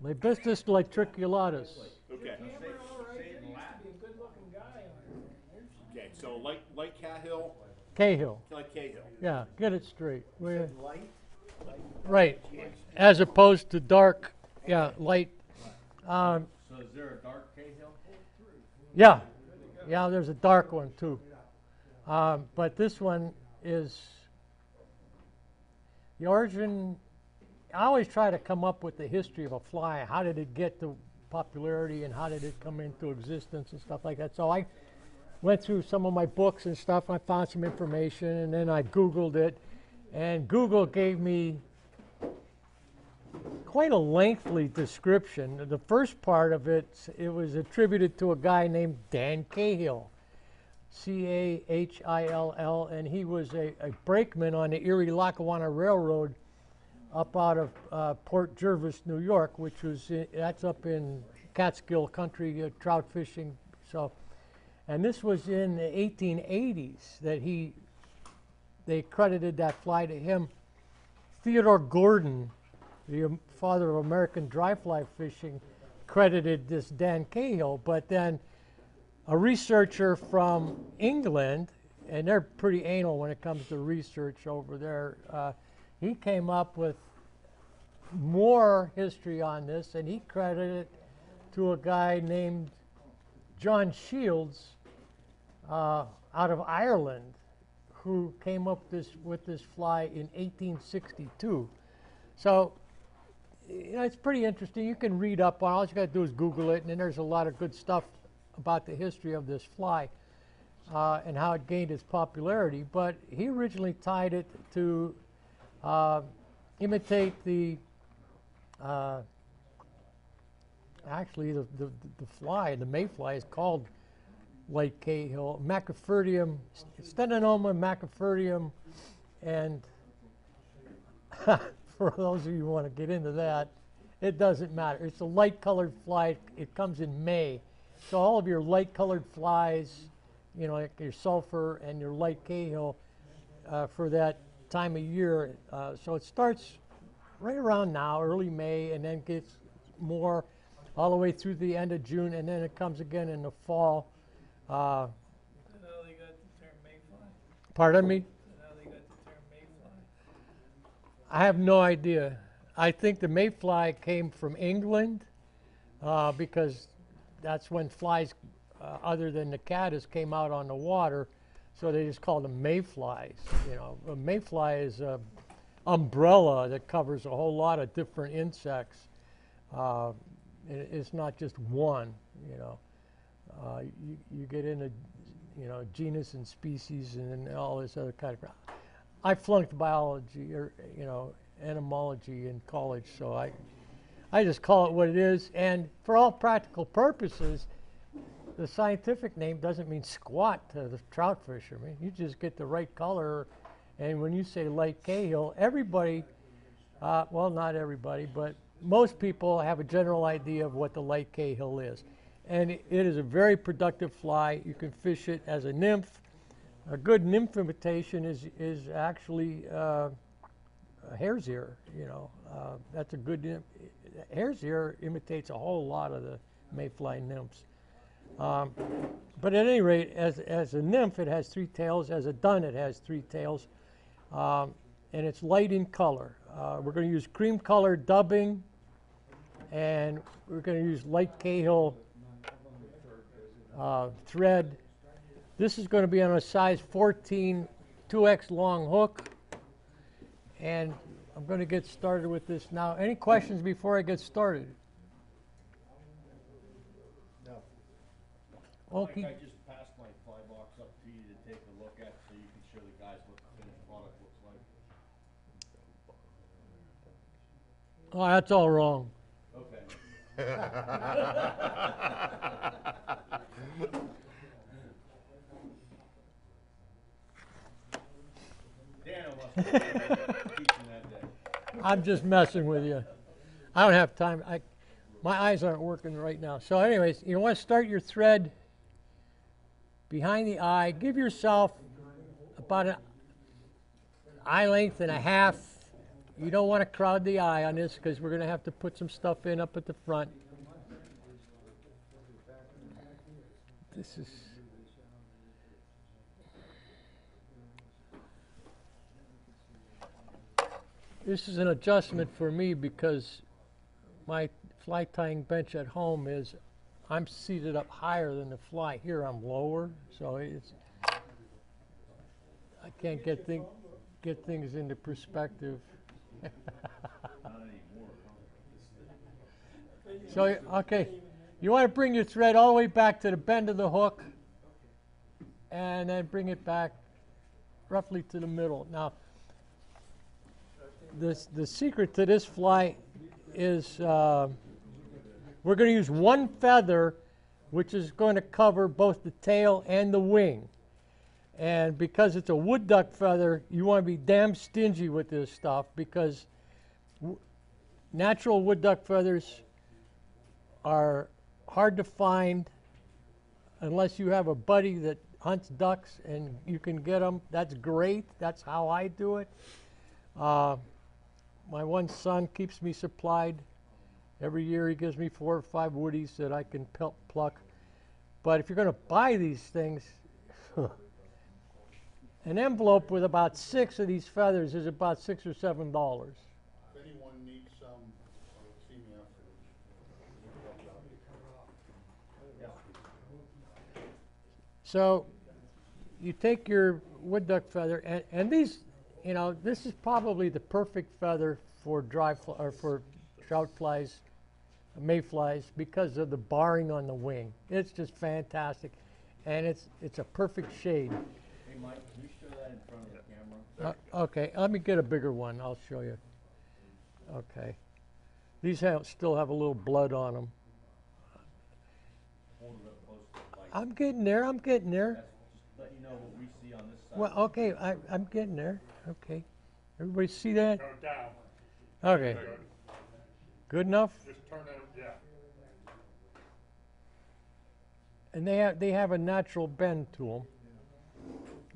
Libistus latriculatus. Okay. Okay, so like Cahill, Cahill. like Cahill. Yeah, get it straight. Light? Right. As opposed to dark, yeah, light. Um, So is there a dark Cahill? yeah, yeah, there's a dark one too. But this one is the origin. I always try to come up with the history of a fly. How did it get to popularity and how did it come into existence and stuff like that. So I went through some of my books and stuff. I found some information and then I Googled it. And Google gave me quite a lengthy description. The first part of it, it was attributed to a guy named Dan Cahill, Cahill, and he was a brakeman on the Erie Lackawanna Railroad up out of Port Jervis, New York, which was that's up in Catskill country, trout fishing. So, and this was in the 1880s that they credited that fly to him. Theodore Gordon, the father of American dry fly fishing, credited this Dan Cahill, but then a researcher from England, and they're pretty anal when it comes to research over there, he came up with more history on this, and he credited it to a guy named John Shields out of Ireland, who came up with this fly in 1862. So, you know, it's pretty interesting. You can read up on it. All you got to do is Google it, and then there's a lot of good stuff about the history of this fly and how it gained its popularity. But he originally tied it to imitate the actually the fly, the mayfly is called Lake Cahill, Macrophyrium, Stenonoma macrophyrium, and for those of you who want to get into that, it doesn't matter. It's a light-colored fly. It comes in May. So all of your light-colored flies, you know, like your sulfur and your light Cahill for that time of year. So it starts right around now, early May, and then gets more all the way through the end of June, and then it comes again in the fall. Is that how they got the term mayfly? Pardon me? Is that how they got the term mayfly? I have no idea. I think the mayfly came from England because that's when flies other than the caddis came out on the water, so they just called them mayflies. You know, a mayfly is an umbrella that covers a whole lot of different insects. It's not just one. You know, you get into genus and species and all this other kind of. I flunked biology or entomology in college, so I just call it what it is. And for all practical purposes, the scientific name doesn't mean squat to the trout fisherman. You just get the right color. And when you say Lake Cahill, everybody, well, not everybody, but most people have a general idea of what the Lake Cahill is. And it is a very productive fly. You can fish it as a nymph. A good nymph imitation is actually a hare's ear. That's a good nymph. Hare's ear imitates a whole lot of the mayfly nymphs. But at any rate, as a nymph, it has three tails. As a dun, it has three tails. And it's light in color. We're going to use cream colored dubbing, and we're going to use light Cahill thread. This is going to be on a size 14 2x long hook, and I'm going to get started with this now. Any questions before I get started? No. Okay. Mike, I just passed my fly box up to you to take a look at so you can show the guys what the finished product looks like. Oh, that's all wrong. Okay. Daniel must have been teaching that day. I'm just messing with you. I don't have time. My eyes aren't working right now. So anyways, you want to start your thread behind the eye. Give yourself about an eye length and a half You don't want to crowd the eye on this because we're going to have to put some stuff in up at the front. This is an adjustment for me because my fly tying bench at home is I'm seated up higher than the fly. Here I'm lower, so I can't get things into perspective. So, okay, you want to bring your thread all the way back to the bend of the hook and then bring it back roughly to the middle. Now, the secret to this fly is we're going to use one feather, which is going to cover both the tail and the wing. And because it's a wood duck feather, you want to be damn stingy with this stuff because natural wood duck feathers are hard to find unless you have a buddy that hunts ducks and you can get them. That's great. That's how I do it. My one son keeps me supplied. Every year he gives me 4 or 5 woodies that I can pluck. But if you're going to buy these things, an envelope with about 6 of these feathers is about $6 or $7. If anyone needs some, see me afterwards. So you take your wood duck feather, and these, you know, this is probably the perfect feather for for trout flies, mayflies, because of the barring on the wing. It's just fantastic, and it's a perfect shade. Hey Mike, can you show that in front of the camera? Okay, let me get a bigger one. I'll show you. Okay, these still have a little blood on them. Hold it up close to the light. I'm getting there. I'm getting there. Just let you know what we see on this side. Well, okay, I'm getting there. Okay, everybody see that? Go down. Okay, Good. good enough. Just turn it, yeah. And they have a natural bend to them.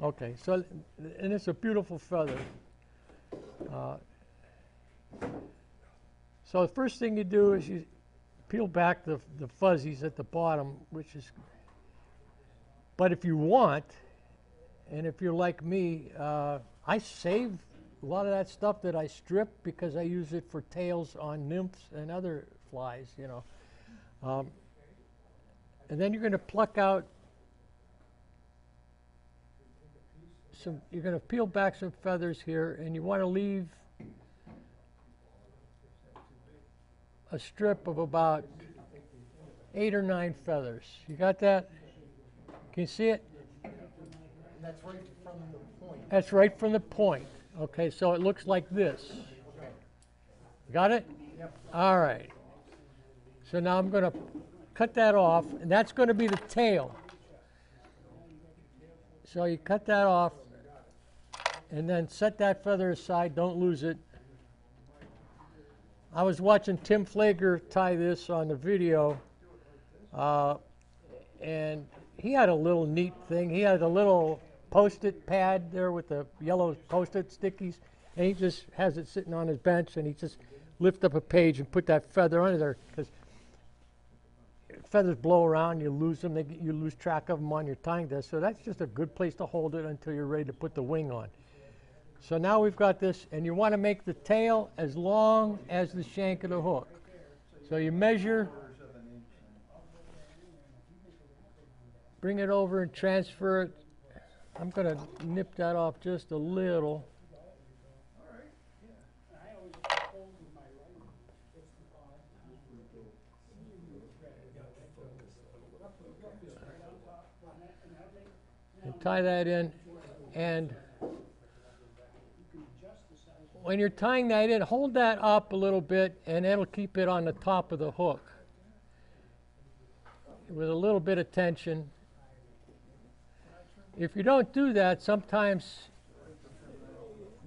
Okay, so and it's a beautiful feather. So the first thing you do is you peel back the fuzzies at the bottom, which is. But if you want, and if you're like me, I save a lot of that stuff that I strip because I use it for tails on nymphs and other flies, you know. And then you're going to pluck out some, you're going to peel back some feathers here, and you want to leave a strip of about 8 or 9 feathers. You got that? Can you see it? That's right from the point. That's right from the point. Okay, so it looks like this. Got it? Yep. All right. So now I'm going to cut that off, and that's going to be the tail. So you cut that off, and then set that feather aside. Don't lose it. I was watching Tim Flager tie this on the video, and he had a little neat thing. He had a little Post-it pad there with the yellow Post-it stickies, and he just has it sitting on his bench, and he just lift up a page and put that feather under there, because feathers blow around, you lose them, you lose track of them on your tying desk. So that's just a good place to hold it until you're ready to put the wing on. So now we've got this, and you want to make the tail as long as the shank of the hook. So you measure, bring it over and transfer it. I'm going to nip that off just a little. And tie that in, and when you're tying that in, hold that up a little bit, and it'll keep it on the top of the hook with a little bit of tension. If you don't do that, sometimes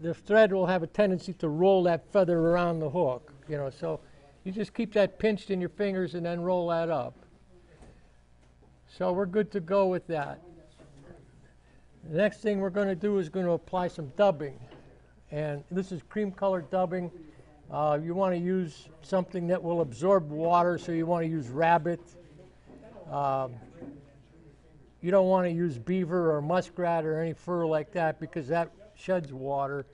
the thread will have a tendency to roll that feather around the hook, you know, so you just keep that pinched in your fingers and then roll that up. So we're good to go with that. The next thing we're going to do is going to apply some dubbing. And this is cream colored dubbing. You want to use something that will absorb water, so you want to use rabbit. You don't want to use beaver or muskrat or any fur like that because that sheds water.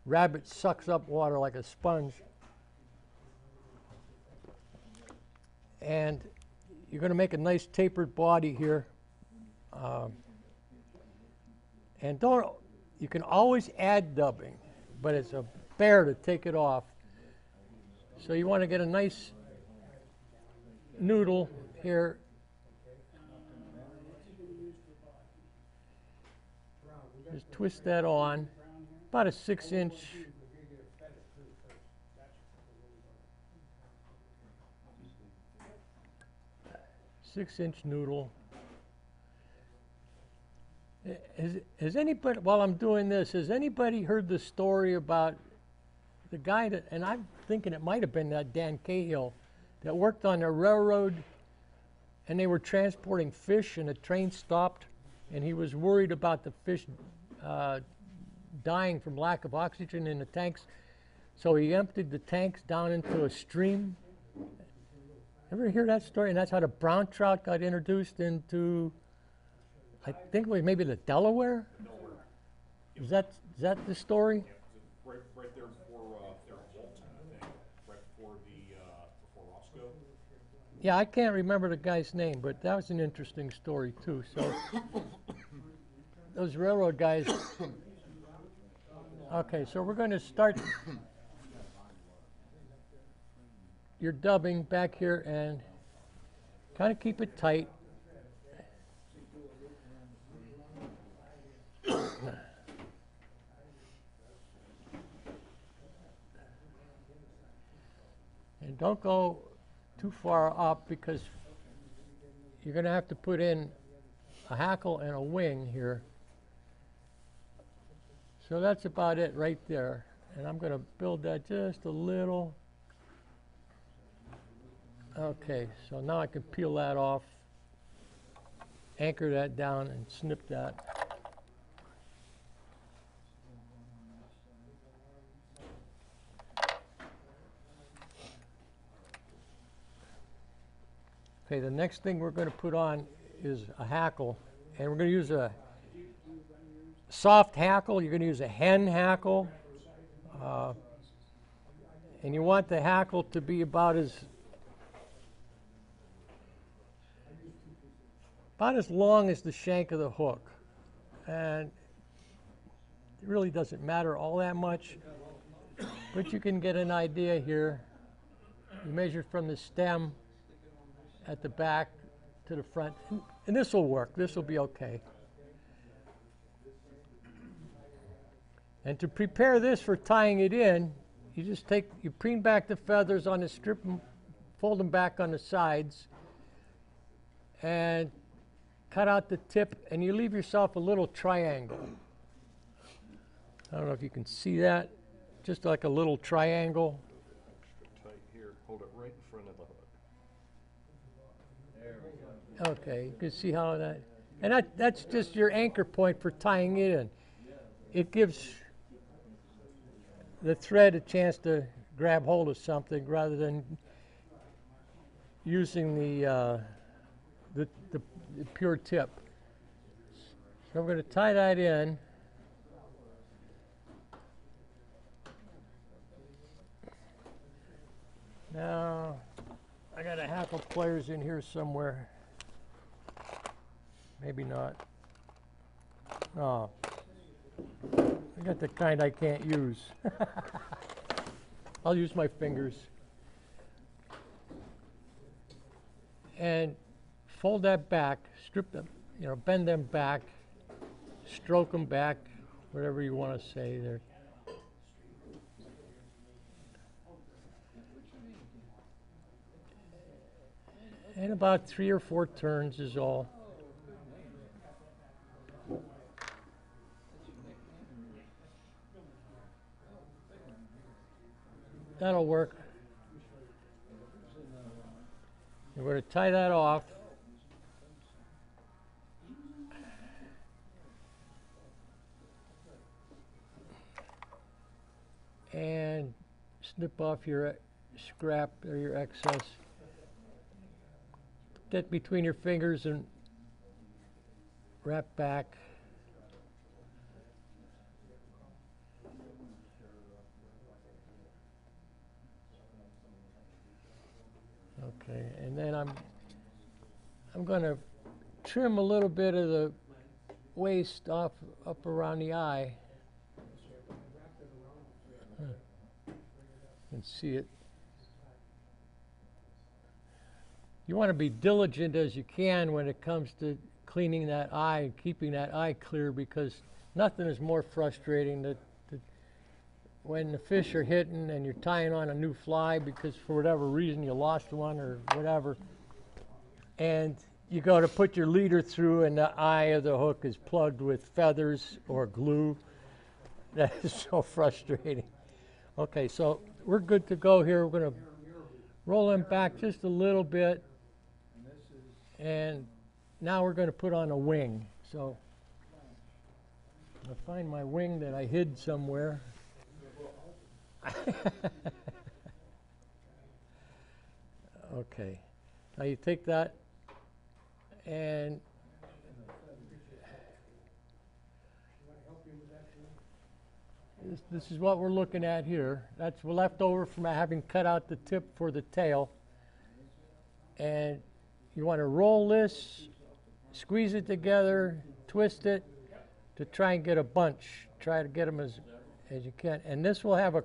Rabbit sucks up water like a sponge. And you're going to make a nice tapered body here. And you can always add dubbing, but it's a bear to take it off. So you want to get a nice noodle here. Just twist that on, about a 6-inch. Six-inch noodle. Has anybody, while I'm doing this, has anybody heard the story about the guy that, and I'm thinking it might have been that Dan Cahill, that worked on a railroad and they were transporting fish and the train stopped and he was worried about the fish dying from lack of oxygen in the tanks, so he emptied the tanks down into a stream. Ever hear that story? And that's how the brown trout got introduced into, I think it was maybe the Delaware? Is that the story? Yeah, right there before Walton, I think, right before before Roscoe. Yeah, I can't remember the guy's name, but that was an interesting story too. So those railroad guys. Okay, so we're going to start your dubbing back here and kind of keep it tight. And don't go too far up because you're going to have to put in a hackle and a wing here. So that's about it right there. And I'm going to build that just a little. Okay, so now I can peel that off, anchor that down, and snip that. Okay, the next thing we're going to put on is a hackle, and we're going to use a soft hackle. You're going to use a hen hackle, and you want the hackle to be about as long as the shank of the hook, and it really doesn't matter all that much, but you can get an idea here. You measure from the stem at the back to the front, and this will work. This will be okay. And to prepare this for tying it in, you just you preen back the feathers on the strip and fold them back on the sides, and cut out the tip, and you leave yourself a little triangle. I don't know if you can see that, just like a little triangle. Tight here, hold it right in front of the hook. There we go. Okay, you can see how that, and that's just your anchor point for tying it in. It gives the thread a chance to grab hold of something rather than using the pure tip. So I'm going to tie that in. Now, I got a hackle pliers in here somewhere. Maybe not. Oh, I got the kind I can't use. I'll use my fingers. And fold that back, strip them, bend them back, stroke them back, whatever you want to say there. And about 3 or 4 turns is all. That'll work. And we're going to tie that off. snip off your scrap or your excess. Get between your fingers and wrap back. Okay, and then I'm going to trim a little bit of the waste off up around the eye. You can see it. You want to be diligent as you can when it comes to cleaning that eye and keeping that eye clear, because nothing is more frustrating than when the fish are hitting and you're tying on a new fly because for whatever reason you lost one or whatever, and you go to put your leader through and the eye of the hook is plugged with feathers or glue. That is so frustrating. Okay, so we're good to go here. We're going to roll them back just a little bit, and now we're going to put on a wing. So I'll find my wing that I hid somewhere. Okay, now you take that and this is what we're looking at here. That's left over from having cut out the tip for the tail. And you want to roll this, squeeze it together, twist it to try and get a bunch. Try to get them as you can. And this will have a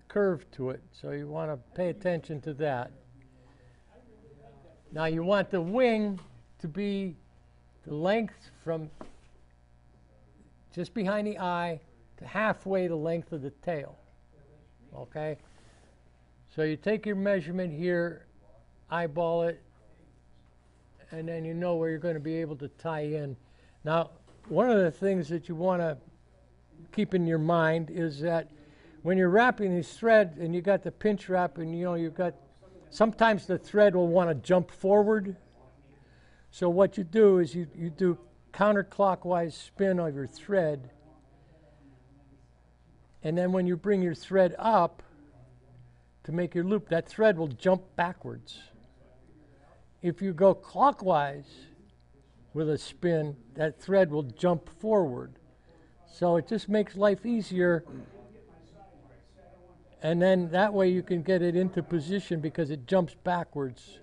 curve to it, so you want to pay attention to that. Now you want the wing to be the length from just behind the eye to halfway the length of the tail. Okay? So you take your measurement here, eyeball it, and then you know where you're going to be able to tie in. Now, one of the things that you want to keep in your mind is that when you're wrapping these threads and you got the pinch wrap and you've got, sometimes the thread will want to jump forward. So what you do is you do counterclockwise spin of your thread, and then when you bring your thread up to make your loop, that thread will jump backwards. If you go clockwise with a spin, that thread will jump forward. So it just makes life easier, and then that way you can get it into position because it jumps backwards.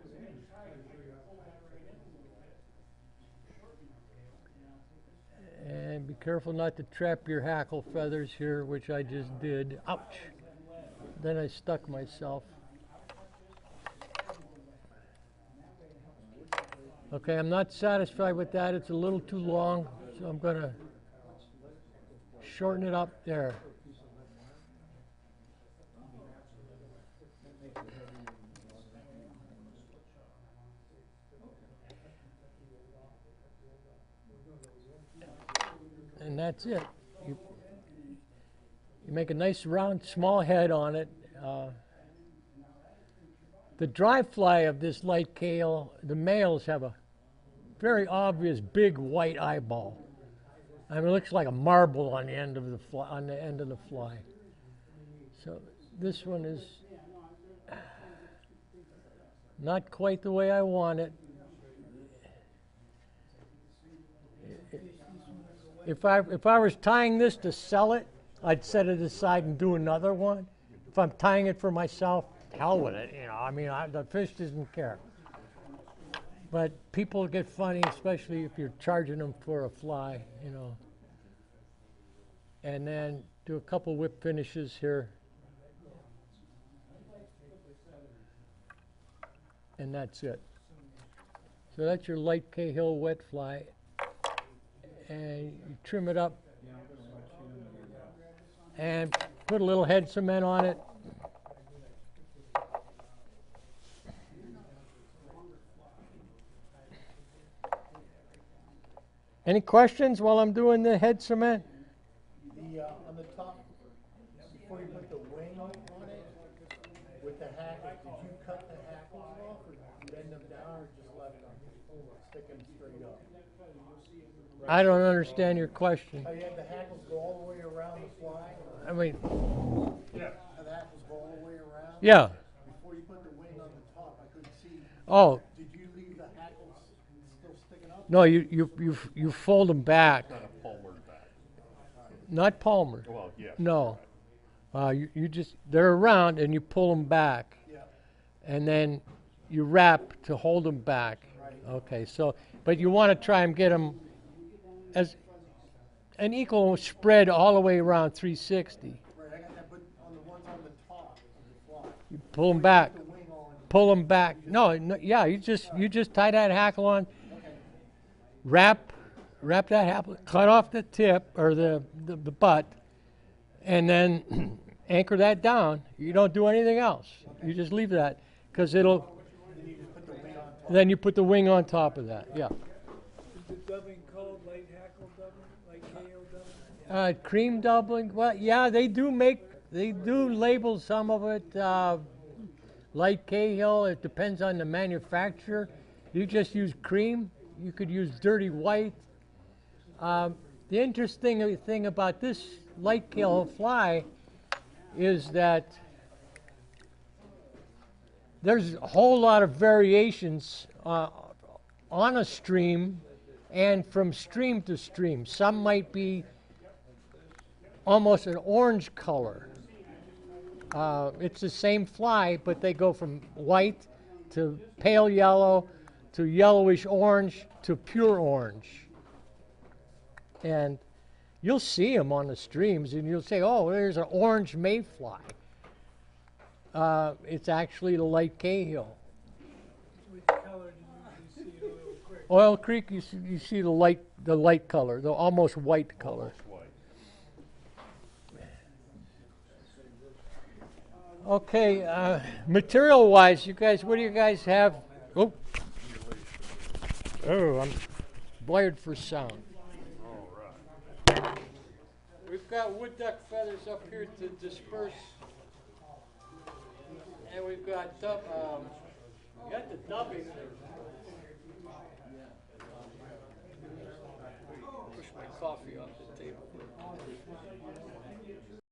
And be careful not to trap your hackle feathers here, which I just did. Ouch! Then I stuck myself. Okay, I'm not satisfied with that. It's a little too long, so I'm going to shorten it up there. And that's it. You make a nice round small head on it. The dry fly of this light Cahill, the males have a very obvious big white eyeball. I mean, it looks like a marble on the end of the fly. So this one is not quite the way I want it. If I was tying this to sell it, I'd set it aside and do another one. If I'm tying it for myself, hell with it. I mean, the fish doesn't care. But people get funny, especially if you're charging them for a fly, And then do a couple whip finishes here. And that's it. So that's your light Cahill wet fly. And you trim it up and put a little head cement on it. Any questions while I'm doing the head cement? On the top, before you put the wing on it, with the hackle, did you cut the hackles off, or did you bend them down, or just let them stick them straight up? I don't understand your question. Oh, you had the hackles go all the way around the fly? I mean, Yeah. The hackles Yeah. Before you put the wing on the top, I couldn't see. Oh, Did you leave the hackles still sticking up? no, you fold them back. Kind of Palmer's back. Not Palmer. Well, yes. No. You just, they're around and you pull them back. Yeah. And then you wrap to hold them back. Right. Okay, so, but you want to try and get them as an equal spread all the way around 360. Right, I got that, but on the ones on the top of the fly. You pull them back, The wing on. pull them back. No, yeah, you just tie that hackle on, wrap that hackle, cut off the tip or the butt, and then anchor that down. You don't do anything else. You just leave that because it'll. Then you just put the wing on top. Then you put the wing on top of that. Yeah. Is the dubbing called light hackle dubbing, like Cahill dubbing? Cream doubling. Well, yeah, they do label some of it light Cahill. It depends on the manufacturer. You just use cream. You could use dirty white. The interesting thing about this light Cahill fly is that there's a whole lot of variations on a stream and from stream to stream. Some might be almost an orange color. It's the same fly, but they go from white to pale yellow to yellowish orange to pure orange. And you'll see them on the streams and you'll say, oh, there's an orange mayfly. It's actually the light Cahill. Which color do you usually see it a little quick? Oil Creek, you see the light color, the almost white color. Okay, material-wise, you guys, what do you guys have? Oh, I'm wired for sound. All right. We've got wood duck feathers up here to disperse, and we've got we got the dubbing.